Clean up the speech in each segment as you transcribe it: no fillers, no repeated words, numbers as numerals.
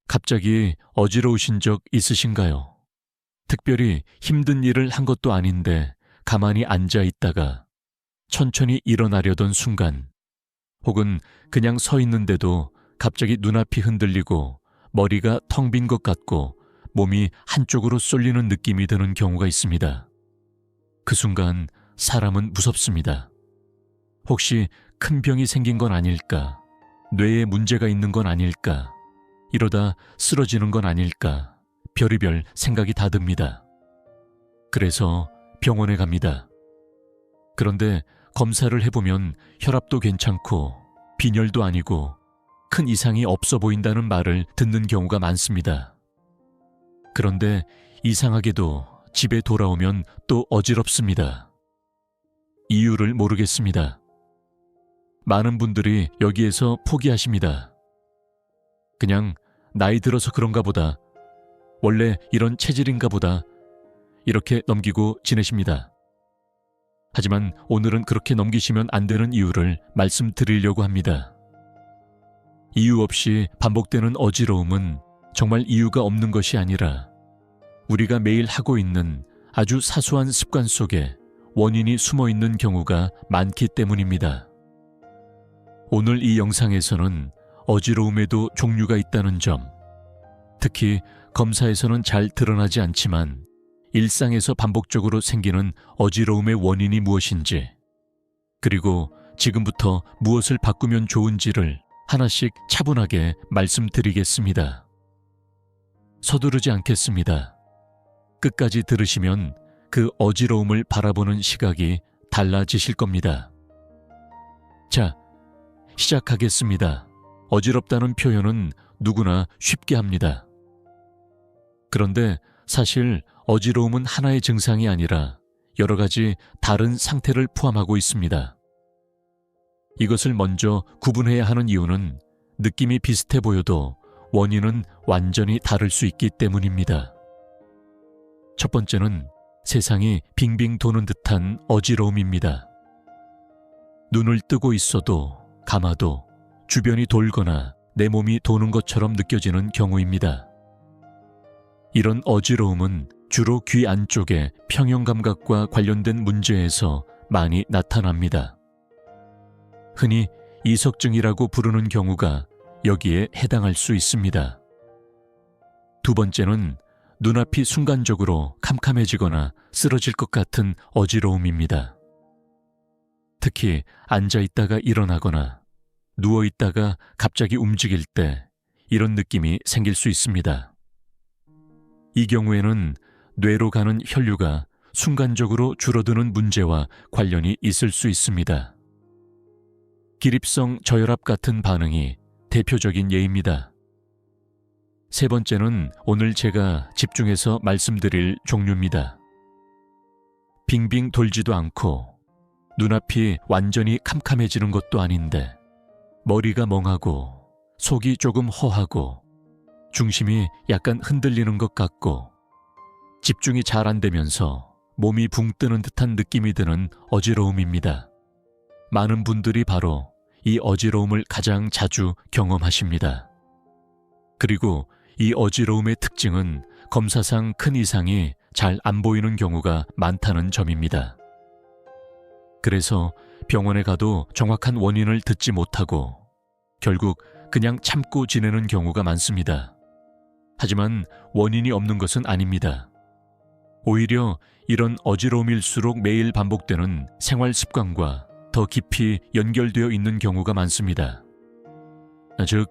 갑자기 어지러우신 적 있으신가요? 특별히 힘든 일을 한 것도 아닌데 가만히 앉아 있다가 천천히 일어나려던 순간, 혹은 그냥 서 있는데도 갑자기 눈앞이 흔들리고 머리가 텅 빈 것 같고 몸이 한쪽으로 쏠리는 느낌이 드는 경우가 있습니다. 그 순간 사람은 무섭습니다. 혹시 큰 병이 생긴 건 아닐까? 뇌에 문제가 있는 건 아닐까? 이러다 쓰러지는 건 아닐까? 별의별 생각이 다 듭니다. 그래서 병원에 갑니다. 그런데 검사를 해보면 혈압도 괜찮고 빈혈도 아니고 큰 이상이 없어 보인다는 말을 듣는 경우가 많습니다. 그런데 이상하게도 집에 돌아오면 또 어지럽습니다. 이유를 모르겠습니다. 많은 분들이 여기에서 포기하십니다. 그냥 나이 들어서 그런가 보다, 원래 이런 체질인가 보다, 이렇게 넘기고 지내십니다. 하지만 오늘은 그렇게 넘기시면 안 되는 이유를 말씀드리려고 합니다. 이유 없이 반복되는 어지러움은 정말 이유가 없는 것이 아니라 우리가 매일 하고 있는 아주 사소한 습관 속에 원인이 숨어 있는 경우가 많기 때문입니다. 오늘 이 영상에서는 어지러움에도 종류가 있다는 점, 특히 검사에서는 잘 드러나지 않지만 일상에서 반복적으로 생기는 어지러움의 원인이 무엇인지, 그리고 지금부터 무엇을 바꾸면 좋은지를 하나씩 차분하게 말씀드리겠습니다. 서두르지 않겠습니다. 끝까지 들으시면 그 어지러움을 바라보는 시각이 달라지실 겁니다. 자, 시작하겠습니다. 어지럽다는 표현은 누구나 쉽게 합니다. 그런데 사실 어지러움은 하나의 증상이 아니라 여러 가지 다른 상태를 포함하고 있습니다. 이것을 먼저 구분해야 하는 이유는 느낌이 비슷해 보여도 원인은 완전히 다를 수 있기 때문입니다. 첫 번째는 세상이 빙빙 도는 듯한 어지러움입니다. 눈을 뜨고 있어도 감아도 주변이 돌거나 내 몸이 도는 것처럼 느껴지는 경우입니다. 이런 어지러움은 주로 귀 안쪽의 평형감각과 관련된 문제에서 많이 나타납니다. 흔히 이석증이라고 부르는 경우가 여기에 해당할 수 있습니다. 두 번째는 눈앞이 순간적으로 캄캄해지거나 쓰러질 것 같은 어지러움입니다. 특히 앉아 있다가 일어나거나 누워 있다가 갑자기 움직일 때 이런 느낌이 생길 수 있습니다. 이 경우에는 뇌로 가는 혈류가 순간적으로 줄어드는 문제와 관련이 있을 수 있습니다. 기립성 저혈압 같은 반응이 대표적인 예입니다. 세 번째는 오늘 제가 집중해서 말씀드릴 종류입니다. 빙빙 돌지도 않고 눈앞이 완전히 캄캄해지는 것도 아닌데 머리가 멍하고 속이 조금 허하고 중심이 약간 흔들리는 것 같고 집중이 잘 안 되면서 몸이 붕 뜨는 듯한 느낌이 드는 어지러움입니다. 많은 분들이 바로 이 어지러움을 가장 자주 경험하십니다. 그리고 이 어지러움의 특징은 검사상 큰 이상이 잘 안 보이는 경우가 많다는 점입니다. 그래서 병원에 가도 정확한 원인을 듣지 못하고 결국 그냥 참고 지내는 경우가 많습니다. 하지만 원인이 없는 것은 아닙니다. 오히려 이런 어지러움일수록 매일 반복되는 생활 습관과 더 깊이 연결되어 있는 경우가 많습니다. 즉,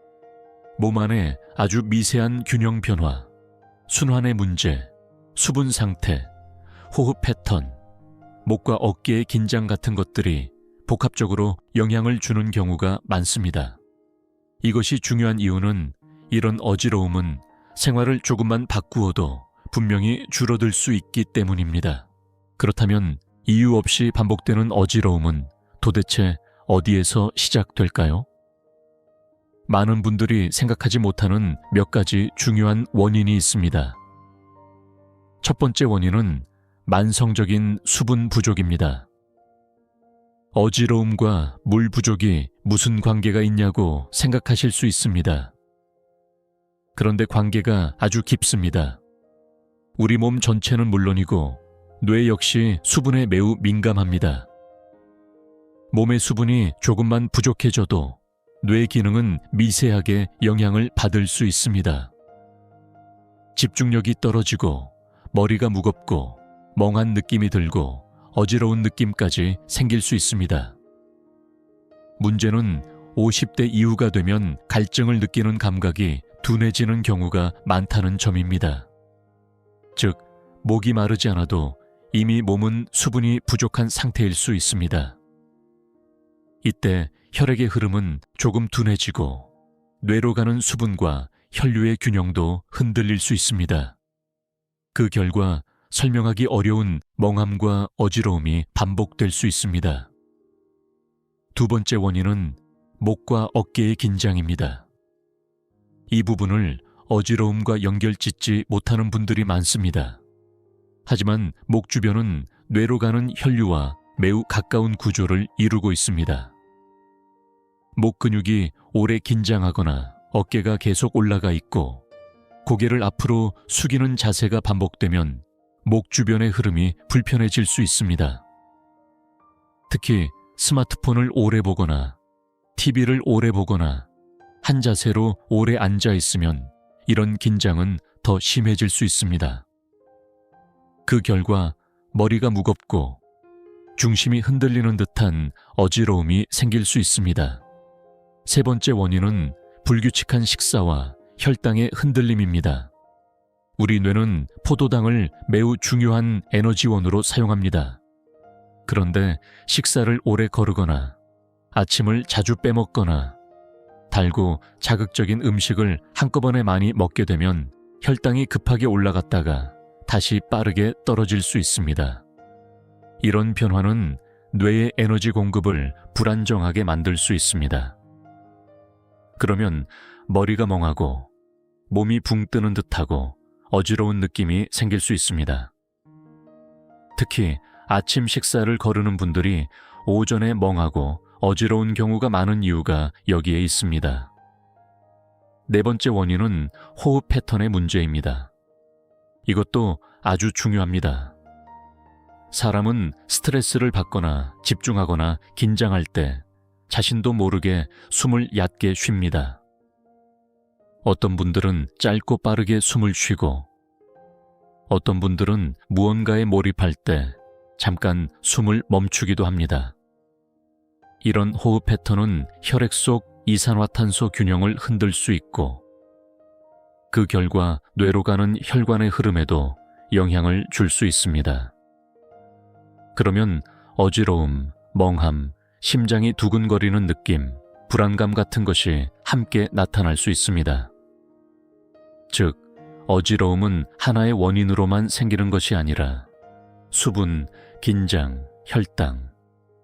몸 안에 아주 미세한 균형 변화, 순환의 문제, 수분 상태, 호흡 패턴, 목과 어깨의 긴장 같은 것들이 복합적으로 영향을 주는 경우가 많습니다. 이것이 중요한 이유는 이런 어지러움은 생활을 조금만 바꾸어도 분명히 줄어들 수 있기 때문입니다. 그렇다면 이유 없이 반복되는 어지러움은 도대체 어디에서 시작될까요? 많은 분들이 생각하지 못하는 몇 가지 중요한 원인이 있습니다. 첫 번째 원인은 만성적인 수분 부족입니다. 어지러움과 물 부족이 무슨 관계가 있냐고 생각하실 수 있습니다. 그런데 관계가 아주 깊습니다. 우리 몸 전체는 물론이고 뇌 역시 수분에 매우 민감합니다. 몸의 수분이 조금만 부족해져도 뇌 기능은 미세하게 영향을 받을 수 있습니다. 집중력이 떨어지고 머리가 무겁고 멍한 느낌이 들고 어지러운 느낌까지 생길 수 있습니다. 문제는 50대 이후가 되면 갈증을 느끼는 감각이 둔해지는 경우가 많다는 점입니다. 즉, 목이 마르지 않아도 이미 몸은 수분이 부족한 상태일 수 있습니다. 이때 혈액의 흐름은 조금 둔해지고 뇌로 가는 수분과 혈류의 균형도 흔들릴 수 있습니다. 그 결과 설명하기 어려운 멍함과 어지러움이 반복될 수 있습니다. 두 번째 원인은 목과 어깨의 긴장입니다. 이 부분을 어지러움과 연결짓지 못하는 분들이 많습니다. 하지만 목 주변은 뇌로 가는 혈류와 매우 가까운 구조를 이루고 있습니다. 목 근육이 오래 긴장하거나 어깨가 계속 올라가 있고 고개를 앞으로 숙이는 자세가 반복되면 목 주변의 흐름이 불편해질 수 있습니다. 특히 스마트폰을 오래 보거나 TV를 오래 보거나 한 자세로 오래 앉아 있으면 이런 긴장은 더 심해질 수 있습니다. 그 결과 머리가 무겁고 중심이 흔들리는 듯한 어지러움이 생길 수 있습니다. 세 번째 원인은 불규칙한 식사와 혈당의 흔들림입니다. 우리 뇌는 포도당을 매우 중요한 에너지원으로 사용합니다. 그런데 식사를 오래 거르거나 아침을 자주 빼먹거나 달고 자극적인 음식을 한꺼번에 많이 먹게 되면 혈당이 급하게 올라갔다가 다시 빠르게 떨어질 수 있습니다. 이런 변화는 뇌의 에너지 공급을 불안정하게 만들 수 있습니다. 그러면 머리가 멍하고 몸이 붕 뜨는 듯하고 어지러운 느낌이 생길 수 있습니다. 특히 아침 식사를 거르는 분들이 오전에 멍하고 어지러운 경우가 많은 이유가 여기에 있습니다. 네 번째 원인은 호흡 패턴의 문제입니다. 이것도 아주 중요합니다. 사람은 스트레스를 받거나 집중하거나 긴장할 때 자신도 모르게 숨을 얕게 쉽니다. 어떤 분들은 짧고 빠르게 숨을 쉬고 어떤 분들은 무언가에 몰입할 때 잠깐 숨을 멈추기도 합니다. 이런 호흡 패턴은 혈액 속 이산화탄소 균형을 흔들 수 있고 그 결과 뇌로 가는 혈관의 흐름에도 영향을 줄 수 있습니다. 그러면 어지러움, 멍함, 심장이 두근거리는 느낌, 불안감 같은 것이 함께 나타날 수 있습니다. 즉, 어지러움은 하나의 원인으로만 생기는 것이 아니라 수분, 긴장, 혈당,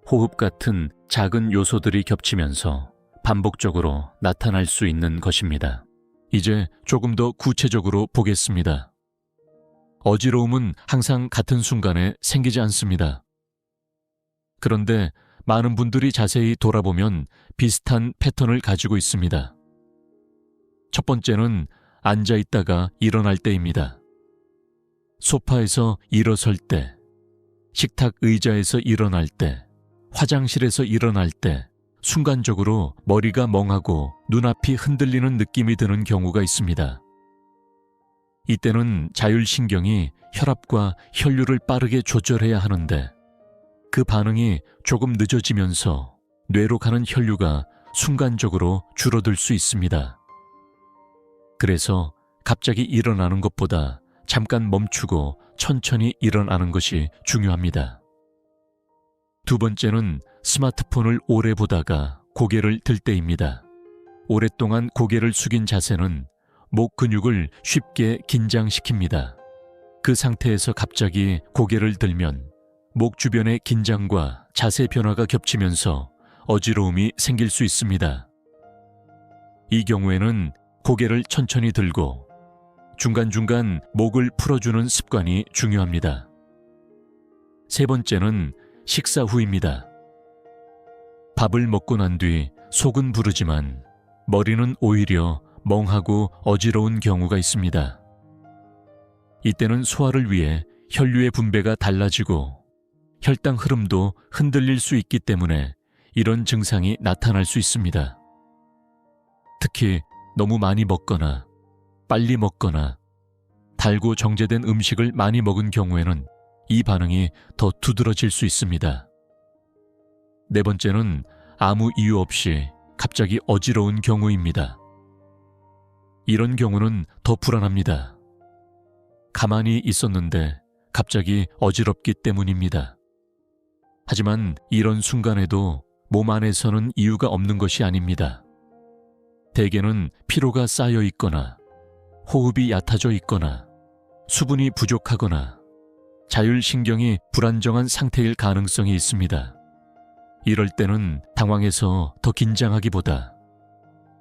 호흡 같은 작은 요소들이 겹치면서 반복적으로 나타날 수 있는 것입니다. 이제 조금 더 구체적으로 보겠습니다. 어지러움은 항상 같은 순간에 생기지 않습니다. 그런데 많은 분들이 자세히 돌아보면 비슷한 패턴을 가지고 있습니다. 첫 번째는 앉아 있다가 일어날 때입니다. 소파에서 일어설 때, 식탁 의자에서 일어날 때, 화장실에서 일어날 때 순간적으로 머리가 멍하고 눈앞이 흔들리는 느낌이 드는 경우가 있습니다. 이때는 자율신경이 혈압과 혈류를 빠르게 조절해야 하는데 그 반응이 조금 늦어지면서 뇌로 가는 혈류가 순간적으로 줄어들 수 있습니다. 그래서 갑자기 일어나는 것보다 잠깐 멈추고 천천히 일어나는 것이 중요합니다. 두 번째는 스마트폰을 오래 보다가 고개를 들 때입니다. 오랫동안 고개를 숙인 자세는 목 근육을 쉽게 긴장시킵니다. 그 상태에서 갑자기 고개를 들면 목 주변의 긴장과 자세 변화가 겹치면서 어지러움이 생길 수 있습니다. 이 경우에는 고개를 천천히 들고 중간중간 목을 풀어주는 습관이 중요합니다. 세 번째는 식사 후입니다. 밥을 먹고 난 뒤 속은 부르지만 머리는 오히려 멍하고 어지러운 경우가 있습니다. 이때는 소화를 위해 혈류의 분배가 달라지고 혈당 흐름도 흔들릴 수 있기 때문에 이런 증상이 나타날 수 있습니다. 특히 너무 많이 먹거나 빨리 먹거나 달고 정제된 음식을 많이 먹은 경우에는 이 반응이 더 두드러질 수 있습니다. 네 번째는 아무 이유 없이 갑자기 어지러운 경우입니다. 이런 경우는 더 불안합니다. 가만히 있었는데 갑자기 어지럽기 때문입니다. 하지만 이런 순간에도 몸 안에서는 이유가 없는 것이 아닙니다. 대개는 피로가 쌓여 있거나 호흡이 얕아져 있거나 수분이 부족하거나 자율신경이 불안정한 상태일 가능성이 있습니다. 이럴 때는 당황해서 더 긴장하기보다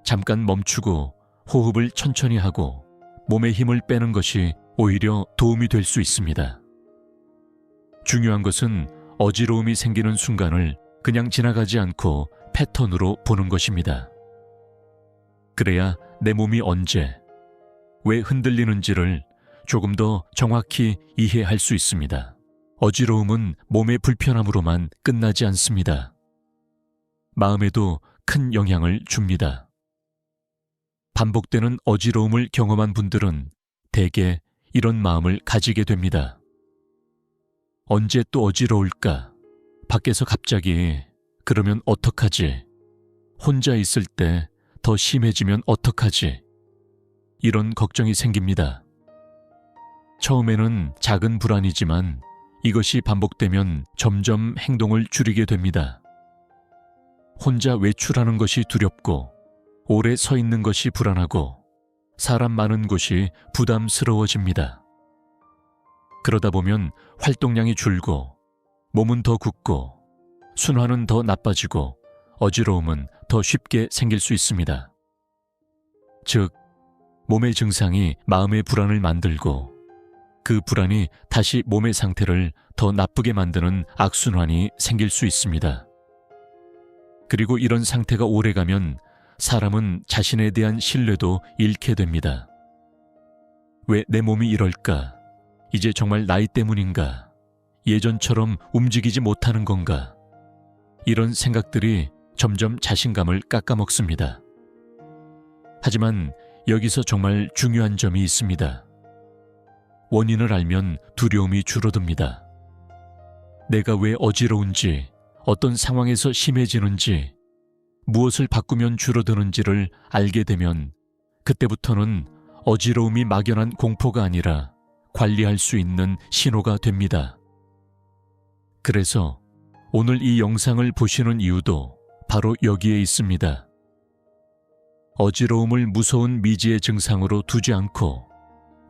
잠깐 멈추고 호흡을 천천히 하고 몸에 힘을 빼는 것이 오히려 도움이 될 수 있습니다. 중요한 것은 어지러움이 생기는 순간을 그냥 지나가지 않고 패턴으로 보는 것입니다. 그래야 내 몸이 언제, 왜 흔들리는지를 조금 더 정확히 이해할 수 있습니다. 어지러움은 몸의 불편함으로만 끝나지 않습니다. 마음에도 큰 영향을 줍니다. 반복되는 어지러움을 경험한 분들은 대개 이런 마음을 가지게 됩니다. 언제 또 어지러울까? 밖에서 갑자기 그러면 어떡하지? 혼자 있을 때 더 심해지면 어떡하지? 이런 걱정이 생깁니다. 처음에는 작은 불안이지만 이것이 반복되면 점점 행동을 줄이게 됩니다. 혼자 외출하는 것이 두렵고 오래 서 있는 것이 불안하고 사람 많은 곳이 부담스러워집니다. 그러다 보면 활동량이 줄고 몸은 더 굳고 순환은 더 나빠지고 어지러움은 더 쉽게 생길 수 있습니다. 즉, 몸의 증상이 마음의 불안을 만들고 그 불안이 다시 몸의 상태를 더 나쁘게 만드는 악순환이 생길 수 있습니다. 그리고 이런 상태가 오래가면 사람은 자신에 대한 신뢰도 잃게 됩니다. 왜 내 몸이 이럴까? 이제 정말 나이 때문인가? 예전처럼 움직이지 못하는 건가? 이런 생각들이 점점 자신감을 깎아먹습니다. 하지만 여기서 정말 중요한 점이 있습니다. 원인을 알면 두려움이 줄어듭니다. 내가 왜 어지러운지, 어떤 상황에서 심해지는지, 무엇을 바꾸면 줄어드는지를 알게 되면 그때부터는 어지러움이 막연한 공포가 아니라 관리할 수 있는 신호가 됩니다. 그래서 오늘 이 영상을 보시는 이유도 바로 여기에 있습니다. 어지러움을 무서운 미지의 증상으로 두지 않고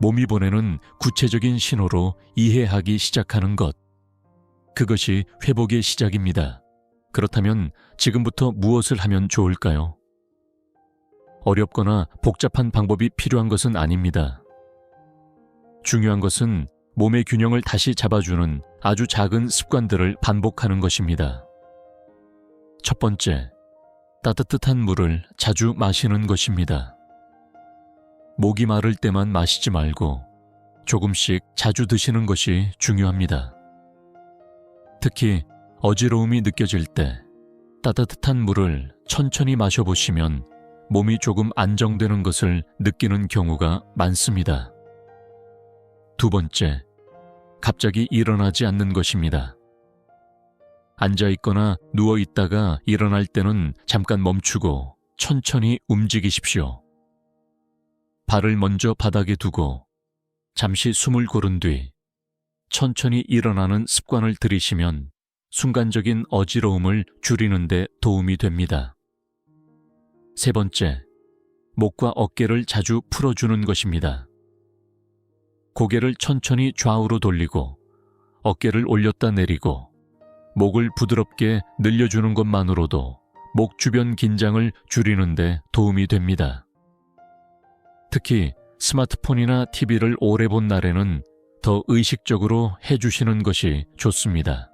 몸이 보내는 구체적인 신호로 이해하기 시작하는 것. 그것이 회복의 시작입니다. 그렇다면 지금부터 무엇을 하면 좋을까요? 어렵거나 복잡한 방법이 필요한 것은 아닙니다. 중요한 것은 몸의 균형을 다시 잡아주는 아주 작은 습관들을 반복하는 것입니다. 첫 번째, 따뜻한 물을 자주 마시는 것입니다. 목이 마를 때만 마시지 말고 조금씩 자주 드시는 것이 중요합니다. 특히 어지러움이 느껴질 때 따뜻한 물을 천천히 마셔보시면 몸이 조금 안정되는 것을 느끼는 경우가 많습니다. 두 번째, 갑자기 일어나지 않는 것입니다. 앉아있거나 누워있다가 일어날 때는 잠깐 멈추고 천천히 움직이십시오. 발을 먼저 바닥에 두고 잠시 숨을 고른 뒤 천천히 일어나는 습관을 들이시면 순간적인 어지러움을 줄이는 데 도움이 됩니다. 세 번째, 목과 어깨를 자주 풀어주는 것입니다. 고개를 천천히 좌우로 돌리고 어깨를 올렸다 내리고 목을 부드럽게 늘려주는 것만으로도 목 주변 긴장을 줄이는 데 도움이 됩니다. 특히 스마트폰이나 TV를 오래 본 날에는 더 의식적으로 해주시는 것이 좋습니다.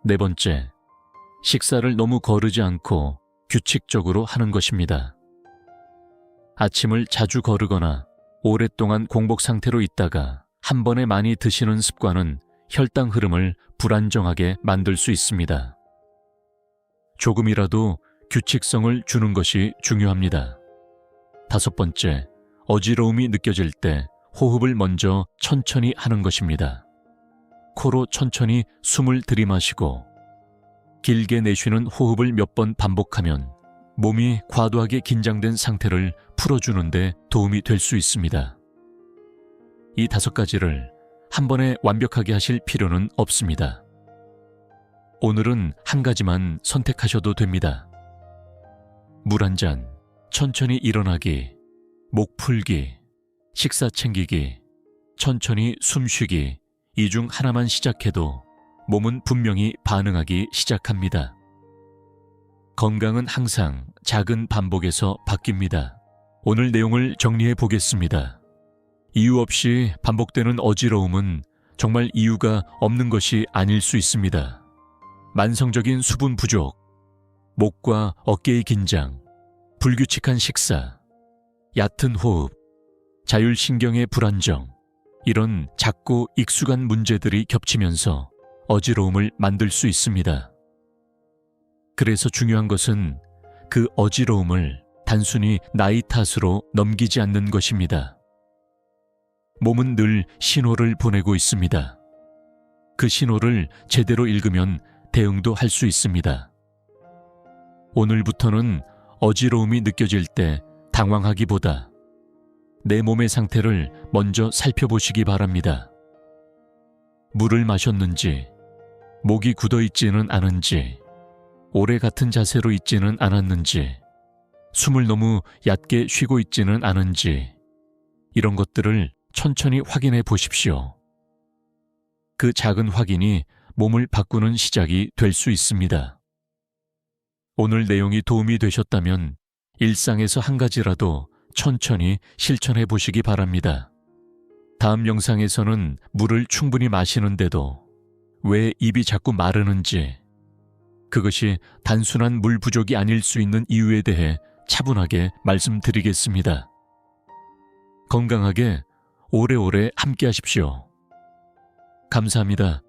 네 번째, 식사를 너무 거르지 않고 규칙적으로 하는 것입니다. 아침을 자주 거르거나 오랫동안 공복 상태로 있다가 한 번에 많이 드시는 습관은 혈당 흐름을 불안정하게 만들 수 있습니다. 조금이라도 규칙성을 주는 것이 중요합니다. 5번째, 어지러움이 느껴질 때 호흡을 먼저 천천히 하는 것입니다. 코로 천천히 숨을 들이마시고 길게 내쉬는 호흡을 몇 번 반복하면 몸이 과도하게 긴장된 상태를 풀어주는 데 도움이 될 수 있습니다. 이 5가지를 한 번에 완벽하게 하실 필요는 없습니다. 오늘은 한 가지만 선택하셔도 됩니다. 물 한 잔, 천천히 일어나기, 목 풀기, 식사 챙기기, 천천히 숨 쉬기, 이 중 하나만 시작해도 몸은 분명히 반응하기 시작합니다. 건강은 항상 작은 반복에서 바뀝니다. 오늘 내용을 정리해 보겠습니다. 이유 없이 반복되는 어지러움은 정말 이유가 없는 것이 아닐 수 있습니다. 만성적인 수분 부족, 목과 어깨의 긴장, 불규칙한 식사, 얕은 호흡, 자율신경의 불안정, 이런 작고 익숙한 문제들이 겹치면서 어지러움을 만들 수 있습니다. 그래서 중요한 것은 그 어지러움을 단순히 나이 탓으로 넘기지 않는 것입니다. 몸은 늘 신호를 보내고 있습니다. 그 신호를 제대로 읽으면 대응도 할 수 있습니다. 오늘부터는 어지러움이 느껴질 때 당황하기보다 내 몸의 상태를 먼저 살펴보시기 바랍니다. 물을 마셨는지, 목이 굳어 있지는 않은지, 오래 같은 자세로 있지는 않았는지, 숨을 너무 얕게 쉬고 있지는 않은지, 이런 것들을 천천히 확인해 보십시오. 그 작은 확인이 몸을 바꾸는 시작이 될 수 있습니다. 오늘 내용이 도움이 되셨다면 일상에서 한 가지라도 천천히 실천해 보시기 바랍니다. 다음 영상에서는 물을 충분히 마시는데도 왜 입이 자꾸 마르는지, 그것이 단순한 물 부족이 아닐 수 있는 이유에 대해 차분하게 말씀드리겠습니다. 건강하게 오래오래 함께 하십시오. 감사합니다.